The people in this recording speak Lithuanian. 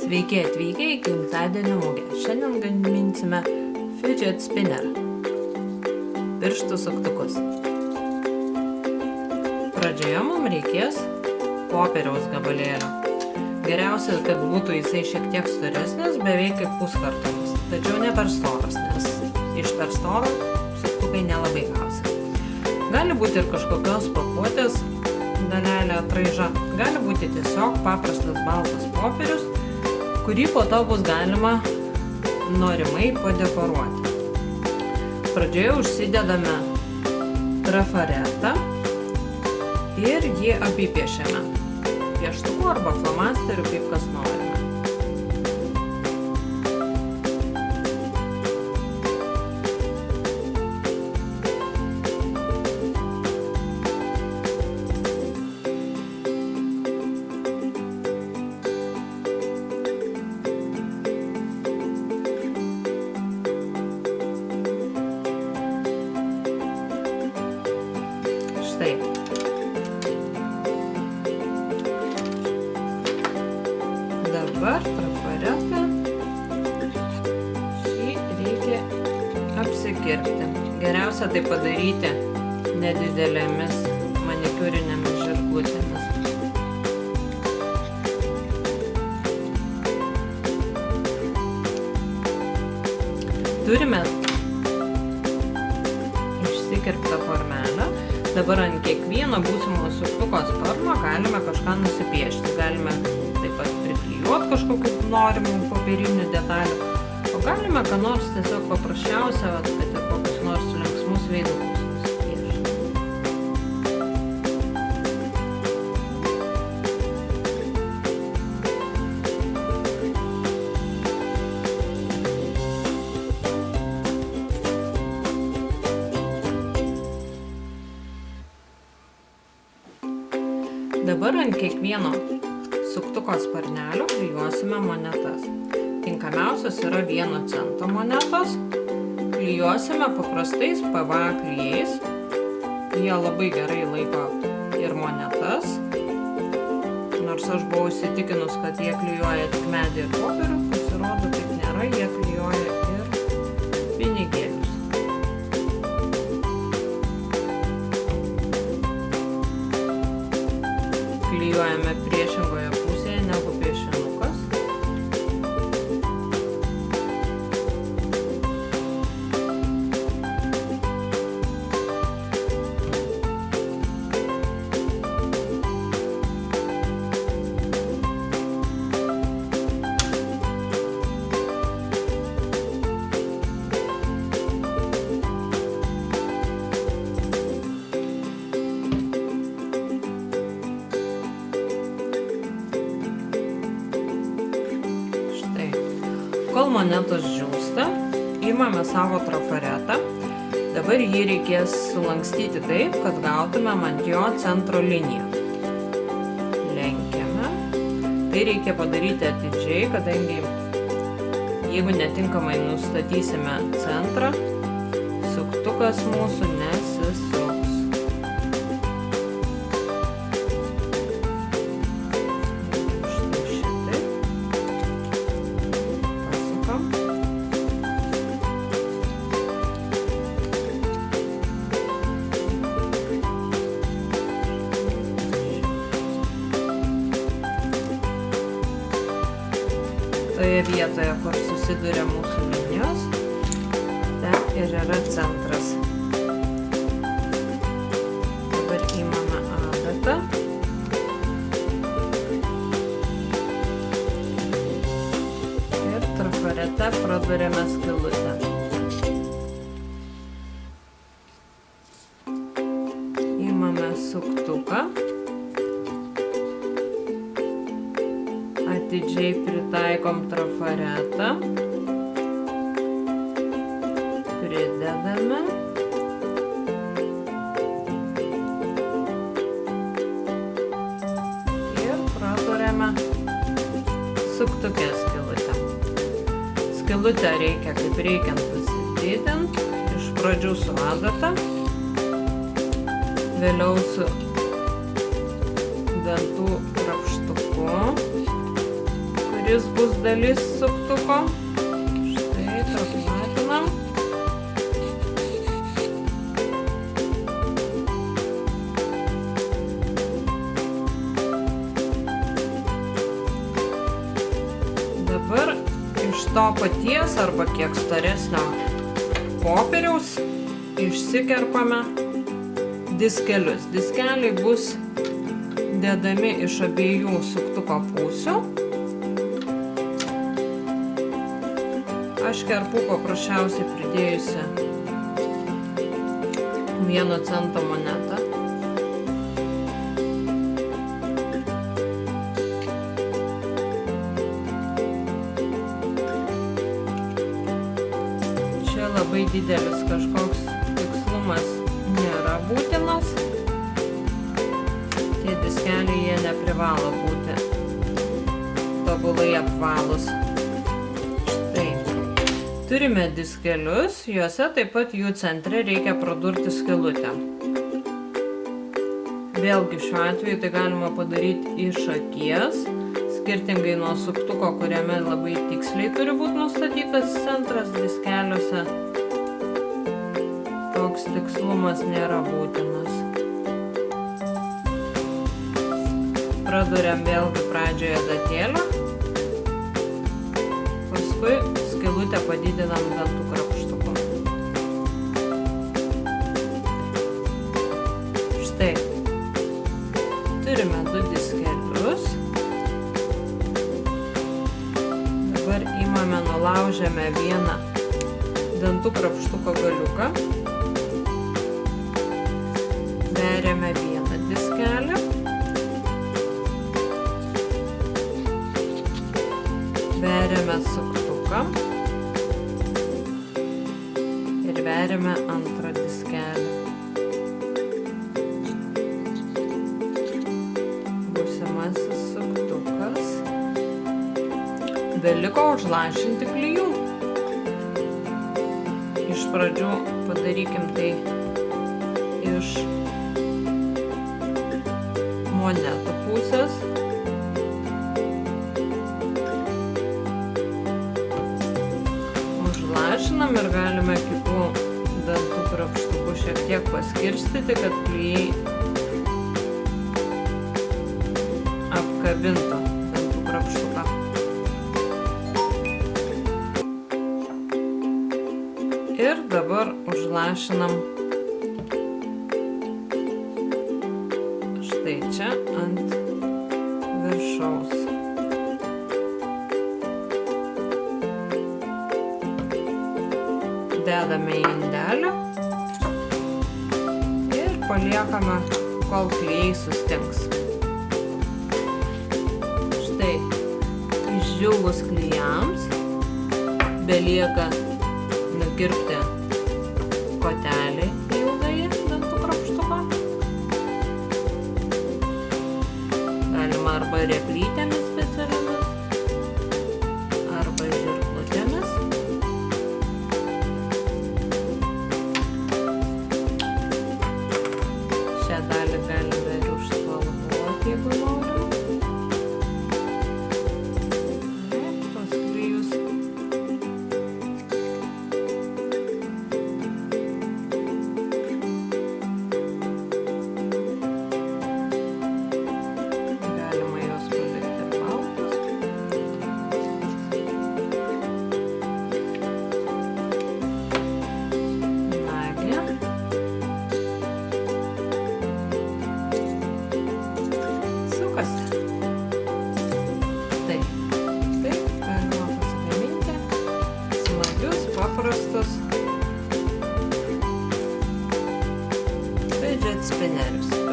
Sveiki atvykę į gimtadienio mugę. Šiandien gaminsime fidget spinner. Pirštų suktukus. Pradžioje mums reikės popieriaus gabalėlio. Geriausia, kad būtų jisai šiek tiek storesnis, beveik kaip puskartonis. Tačiau ne per storas, nes iš per storo suktukai nelabai gausi. Gali būti ir kažkokios pakuotės dalelė atraiža. Gali būti tiesiog paprastas baltas popierius, kurį po to bus galima norimai padekoruoti. Pradžioje užsidedame trafaretą ir jį apipiešiame pieštuku arba flomasteriu, kaip kas norime. Štai. Dabar trafaretą šį reikia apsikirpti. Geriausia tai padaryti nedidelėmis manikiūrinėmis žirklutėmis. Turime išsikirptą formelę. Dabar ant kiekvieno būsimo suktuko sparno galime kažką nusipiešti. Galime taip pat priklijuoti kažkokių norimų popierinių detalių. O galime ką nors tiesiog paprasčiausia, kad ir kokius nors linksmus veidukus nusipiešti. Dabar ant kiekvieno suktuko sparnelio klijuosime monetas. Tinkamiausios yra 1 cento monetos. Klijuosime paprastais PVA klijais. Jie labai gerai laiko ir monetas. Nors aš buvau įsitikinus, kad jie klijuoja tik medį ir popierių, pasirodo taip nėra, jie klijuoja ir pinigėlius. Klijuojame priešingoje pusėje negu piešinukas. Kol monetos džiūsta, imame savo trafaretą. Dabar jį reikės sulankstyti taip, kad gautumėm ant jo centro liniją. Lenkiame. Tai reikia padaryti atidžiai, kadangi jeigu netinkamai nustatysime centrą, suktukas mūsų nesisuks. Toje vietoje, kur susiduria mūsų linijos, ten ir yra centras. Dabar imame adatą. Ir trafarete praduriame skylutę. Imame suktuką. Atidžiai pritaikom trafaretą, pridedame ir praduriame suktukę skylutę. Skylutę reikia kaip reikiant pasididinti, iš pradžių su adata, vėliau su dantų krapštuku, kuris bus dalis suktuko. Štai, praplatinam. Dabar iš to paties arba kiek storesnio popieriaus išsikerpame diskelius. Diskeliai bus dedami iš abiejų suktuko pusių. Aš kerpu paprasčiausiai pridėjusi 1 cento monetą. Čia labai didelis kažkoks tikslumas nėra būtinas. Tie diskeliai jie neprivalo būti tobulai apvalūs. Štai. Turime diskelius, juose taip pat jų centre reikia pradurti skylutę. Vėlgi šiuo atveju tai galima padaryti iš akies, skirtingai nuo suktuko, kuriame labai tiksliai turi būti nustatytas centras, diskeliuose toks tikslumas nėra būtinas. Praduriam vėlgi pradžioje datėlę, paskui skylutę padidinam dantų krapštuku. Štai, turime 2 diskelius. Dabar imame, nulaužiame vieną dantų krapštuko galiuką, beriame vieną diskelį, beriame suktuką ir beriame antrą diskelį. Būsimasis suktukas. Beliko užlašinti klijų. Iš pradžių padarykim tai iš monetų pusės. Užlašinam ir galime kitų dantų krapštukų šiek tiek paskirstyti, kad klijai apkabintų dantų krapštuką. Ir dabar užlašinam štai čia ant viršaus. Dedame į indelį ir paliekame, kol klijai sustings. Štai, išdžiūvus klijams belieka nukirpti kotelį ilgąjį dantų krapštuką. Galima arba replytėmis specialiomis, arba žirklutėmis. Šią dalį galime ir užspalvoti, jeigu norim. Tos klijus galima juos palikti baltus. Nagi. Sukasi. Tai galima pasigaminti smagius, paprastus fidget spinnerius.